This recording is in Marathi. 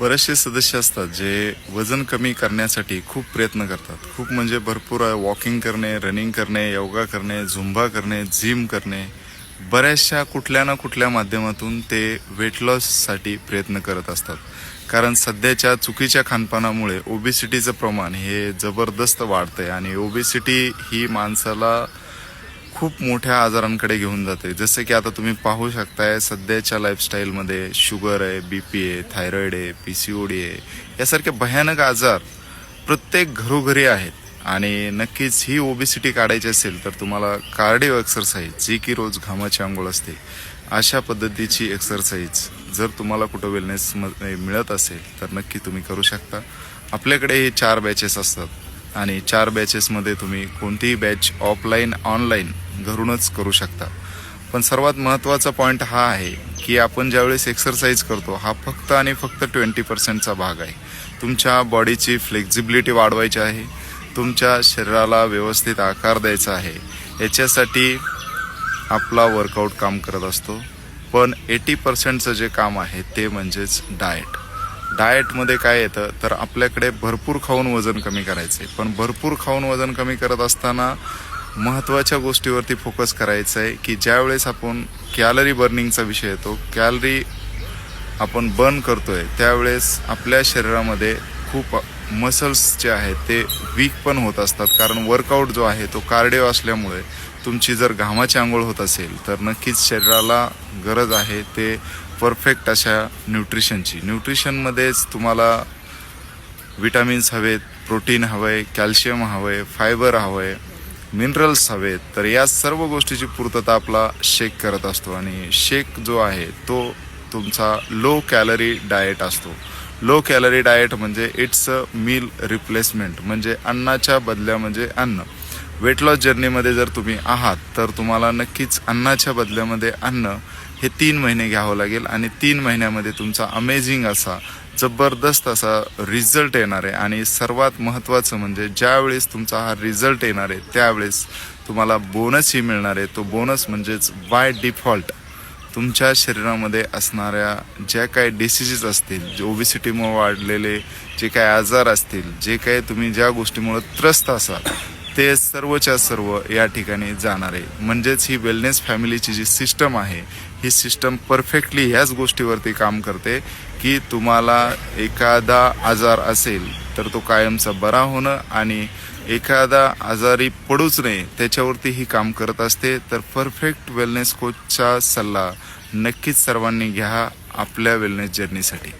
बरेचसे सदस्य असतात जे वजन कमी करण्यासाठी खूप प्रयत्न करतात. खूप म्हणजे भरपूर वॉकिंग करणे, रनिंग करणे, योगा करणे, झुंबा करणे, जिम करणे, बऱ्याचशा कुठल्या ना कुठल्या माध्यमातून ते वेट लॉससाठी प्रयत्न करत असतात. कारण सध्याच्या चुकीच्या खानपानामुळे ओबेसिटीचं प्रमाण हे जबरदस्त वाढतंय आणि ओबेसिटी ही माणसाला खूप मोठ्या आजारांकडे घेऊन जाते. जसं की आता तुम्ही पाहू शकताय, सध्याच्या लाईफस्टाईलमध्ये शुगर आहे, बीपी आहे, थायरॉइड आहे, पीसीओडी आहे, यासारखे भयानक आजार प्रत्येक घरोघरी आहेत. आणि नक्कीच ही ओबेसिटी काढायची असेल तर तुम्हाला कार्डिओ एक्सरसाइज, जी की रोज घामाची आंघोळ असते, अशा पद्धतीची एक्सरसाइज जर तुम्हाला कुठं वेलनेसमध्ये मिळत असेल तर नक्की तुम्ही करू शकता. आपल्याकडे हे 4 बॅचेस असतात आणि 4 बॅचेसमध्ये तुम्ही कोणतीही बॅच ऑफलाईन ऑनलाईन घरूनच करू शकता. पण सर्वात महत्त्वाचा पॉईंट हा आहे की आपण ज्यावेळेस एक्सरसाइज करतो हा फक्त आणि फक्त 20%चा भाग आहे. तुमच्या बॉडीची फ्लेक्झिबिलिटी वाढवायची आहे, तुमच्या शरीराला व्यवस्थित आकार द्यायचा आहे, याच्यासाठी आपला वर्कआउट काम करत असतो. पण 80%चं जे काम आहे ते म्हणजेच डाएट. डाएटमध्ये काय येतं तर आपल्याकडे भरपूर खाऊन वजन कमी करायचं आहे. पण भरपूर खाऊन वजन कमी करत असताना महत्त्वाच्या गोष्टीवरती फोकस करायचं आहे की ज्यावेळेस आपण कॅलरी बर्निंगचा विषय येतो, कॅलरी आपण बर्न करतोय त्यावेळेस आपल्या शरीरामध्ये खूप मसल्स जे आहेत ते वीक पण होत असतात. कारण वर्कआउट जो आहे तो कार्डिओ असल्यामुळे तुमची जर घामाची आंघोळ होत असेल तर नक्कीच शरीराला गरज आहे ते परफेक्ट अशा न्यूट्रिशनची. न्यूट्रिशनमध्येच तुम्हाला विटॅमिन्स हवेत, प्रोटीन हवं आहे, कॅल्शियम हवं आहे, फायबर हवं आहे, मिनरल्स हवेत. तर या सर्व गोष्टीची पूर्तता आपला शेक करत असतो आणि शेक जो आहे तो तुमचा लो कॅलरी डाएट असतो. लो कॅलरी डाएट म्हणजे इट्स अ मील रिप्लेसमेंट, म्हणजे अन्नाच्या बदल्या म्हणजे अन्न. वेट लॉस जर्नीमध्ये जर तुम्ही आहात तर तुम्हाला नक्कीच अन्नाच्या बदल्यामध्ये अन्न हे 3 महिने घ्यावं लागेल आणि 3 महिन्यामध्ये तुमचा अमेझिंग असा जबरदस्त असा रिझल्ट येणार आहे. आणि सर्वात महत्त्वाचं म्हणजे ज्यावेळेस तुमचा हा रिझल्ट येणार आहे त्यावेळेस तुम्हाला बोनसही मिळणार आहे. तो बोनस म्हणजेच बाय डिफॉल्ट तुमच्या शरीरामध्ये असणाऱ्या ज्या काही डिसिजेस असतील, जे ओबेसिटीमुळे वाढलेले जे काही आजार असतील, जे काही तुम्ही ज्या गोष्टीमुळे त्रस्त असाल ते सर्वच्या सर्व या ठिकाणी जाणार आहे. म्हणजेच ही वेलनेस फॅमिलीची जी सिस्टम आहे ही सिस्टम परफेक्टली ह्याच गोष्टीवरती काम करते की तुम्हाला एखादा आजार असेल तर तो कायमचा बरा होणं आणि एखादा आजारी पडूच नये त्याच्यावरती ही काम करत असते. तर परफेक्ट वेलनेस कोचचा सल्ला नक्कीच सर्वांनी घ्या आपल्या वेलनेस जर्नीसाठी.